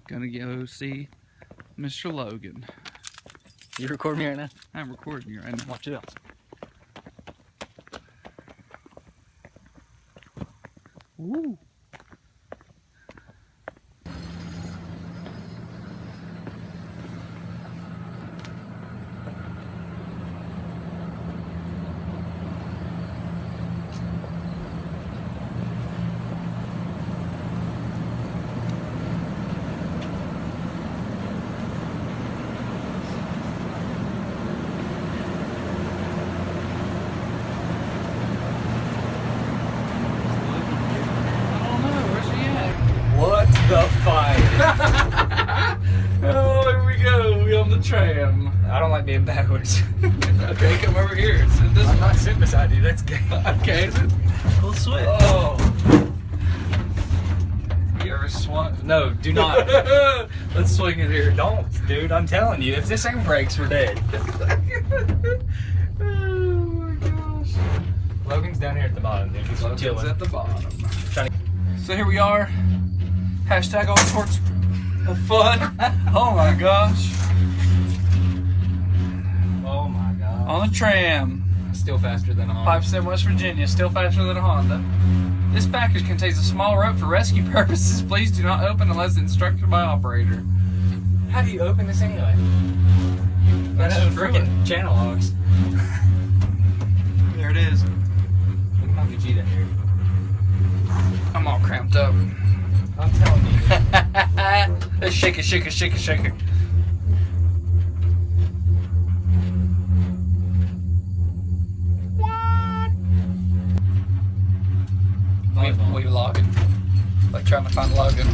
Gonna go see Mr. Logan. You recording me right now? I'm recording you right now. Watch it out. Woo. What the fight? Oh, here we go. We on the tram. I don't like being backwards. Okay, come over here. Sit this I'm way. not sitting beside you, that's gay. Okay, we'll switch. Oh. You ever swung? No, do not. Let's swing it here. Don't, dude, I'm telling you, if this thing breaks, we're dead. Oh my gosh. Logan's down here at the bottom, dude. He's Logan's chilling. at the bottom. Trying to... So here we are. Hashtag all sorts of fun. Oh my gosh. Oh my god. On the tram. Still faster than a Honda. Pipestem, West Virginia. Still faster than a Honda. This package contains a small rope for rescue purposes. Please do not open unless instructed by operator. How do you open this anyway? Got no freaking channel locks. There it is. Look at my Vegeta here. I'm all cramped up. I'm telling you. Let's shake it, shake it, shake it, shake it. We logging. Like trying to find Logan.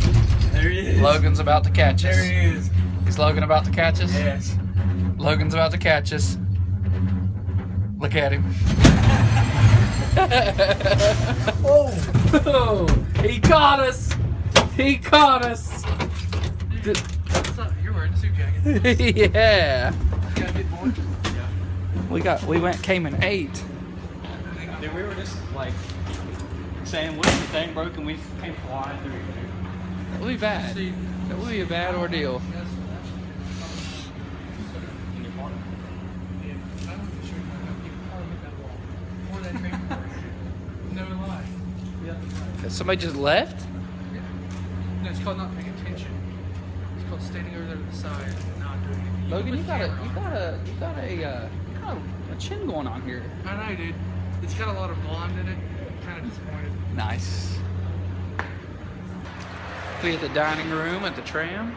There he is. Logan's about to catch us. There he is. Is Logan about to catch us? Yes. Logan's about to catch us. Look at him. Oh, he caught us. He caught us. What's up? You're wearing a suit jacket. Yeah. You got a good boy? Yeah. We came in 8. Dude, we were just like saying what if the thing broke and we came flying through here. That would be bad. That would be a bad ordeal. In your corner. No lie. Somebody just left? No, it's called not paying attention. It's called standing over there to the side and not doing anything. Logan, you got a a chin going on here. I know, dude. It's got a lot of blonde in it. I'm kind of disappointed. Nice. We at the dining room at the tram.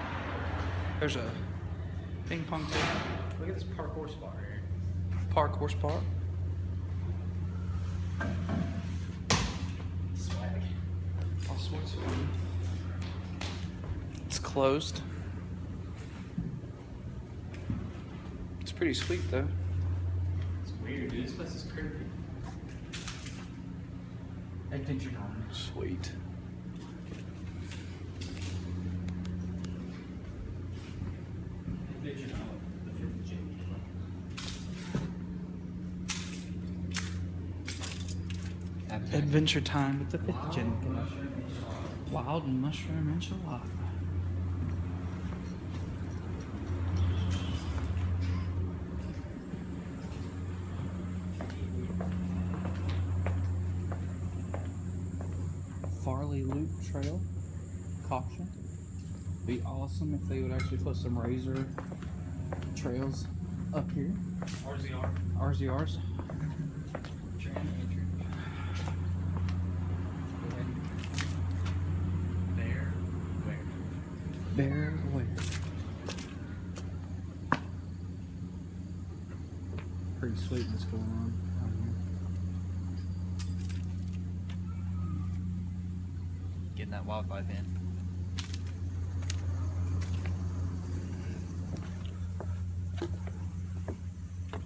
There's a ping pong table. Look at this parkour spot right here. Parkour spot. Swag. All sorts of fun. It's closed. It's pretty sweet though. It's weird, dude. This place is creepy. Adventure time. Sweet. Adventure time. The 5th of January. Adventure time with the 5th gen. Wild mushroom enchilada. Farley Loop Trail. Caution. Be awesome if they would actually put some razor trails up here. RZR. RZRs. Tram entrance. There. Where? Bear Ware. Pretty sweetness going on out here. Getting that Wi-Fi in.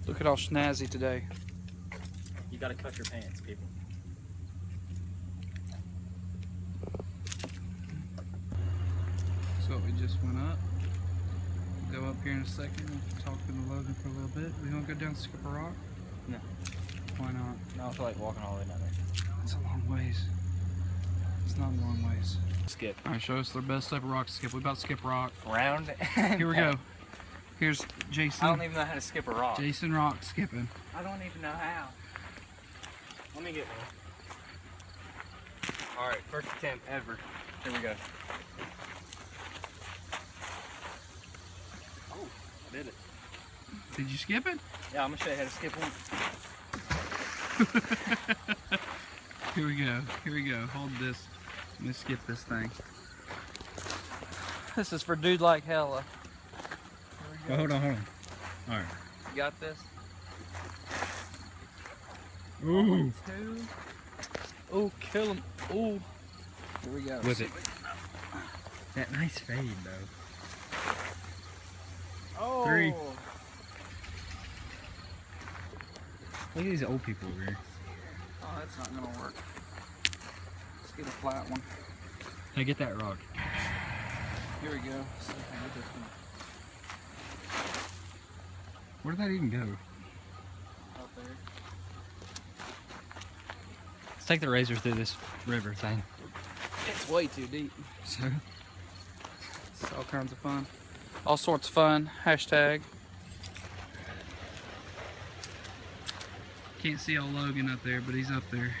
Look at all snazzy today. You gotta cut your pants, people. So we just went up. Go up here in a second. We'll talk to Logan for a little bit. We gonna go down Skipper Rock? No. Why not? No, I feel like walking all the way down there. It's a long ways. It's not a long ways. Skip. All right, show us the best type of rock to skip. We about to skip rock. Round. Here we go. Here's Jason. I don't even know how to skip a rock. Jason rock skipping. I don't even know how. Let me get one. All right, first attempt ever. Here we go. Oh, I did it. Did you skip it? Yeah, I'm gonna show you how to skip one. Here we go. Here we go. Hold this. Let me skip this thing. This is for dude like hella. Oh, hold on, hold on. All right. You got this? Ooh. Two. Oh, kill him. Oh. Here we go. With it. That nice fade, though. Oh. 3. Look at these old people over here. Oh, that's not gonna work. Let's get a flat one. Hey, get that rock. Here we go. See if I can get this one. Where did that even go? Out there. Let's take the razor through this river thing. It's way too deep. So, It's all kinds of fun. All sorts of fun. Hashtag. can't see old Logan up there, but he's up there.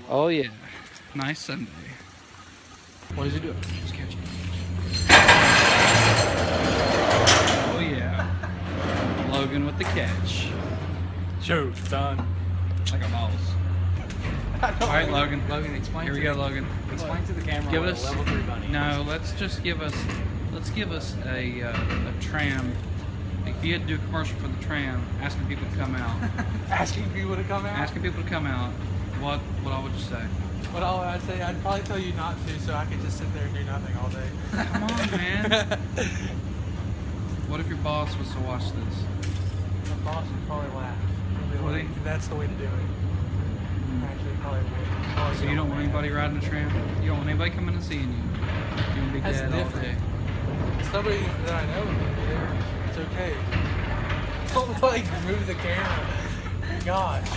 Oh yeah. Nice Sunday. What is he doing? Just catching. Oh yeah. Logan with the catch. Shoot, son. Like a boss. All right, Logan. Logan, explain. Here we go, Logan. Explain to the camera. Give what us- a level 3 bunny. No, let's give us a tram. If you had to do a commercial for the tram, asking people to come out, Asking people to come out. asking people to come out, what all would you say? What all I'd say, I'd probably tell you not to, so I could just sit there and do nothing all day. Come on, man. What if your boss was to watch this? The boss would probably laugh. He'd be Would like, he? that's the way to do it. Actually, probably would. Probably So you don't want anybody riding a tram? You don't want anybody coming and seeing you? You want to be That's dead all different. day? Somebody that I know would be there. It's okay. Don't like move the camera. Gosh.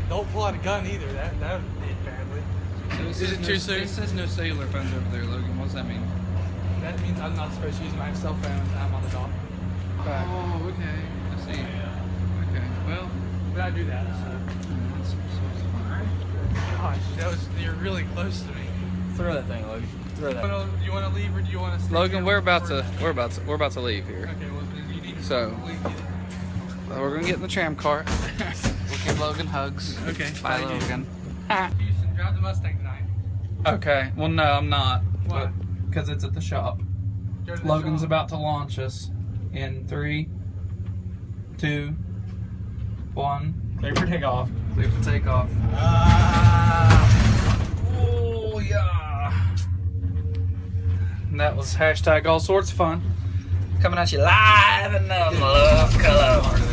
Don't pull out a gun either. That would end badly. So Is it too soon? It says no cellular phones over there, Logan. What does that mean? That means I'm not supposed to use my cell phone when I'm on the dock. Back. Oh, okay. I see. Okay. Well, But I do that. So. that's fine. Gosh, you're really close to me. Throw that thing, Logan. Throw that. Do you want to leave or do you want to stay Logan, here? we're about to leave here. Okay, well then you need to So- leave. We're gonna get in the tram car. We'll give Logan hugs. Okay. Bye, Logan. Houston, drive the Mustang tonight. Okay. Well, no, I'm not. Why? Because it's at the shop. Go to the Logan's shop. about to launch us in 3, 2, 1. Clear for takeoff. Clear for takeoff. Oh yeah. And that was hashtag all sorts of fun. Coming at you live in the love color.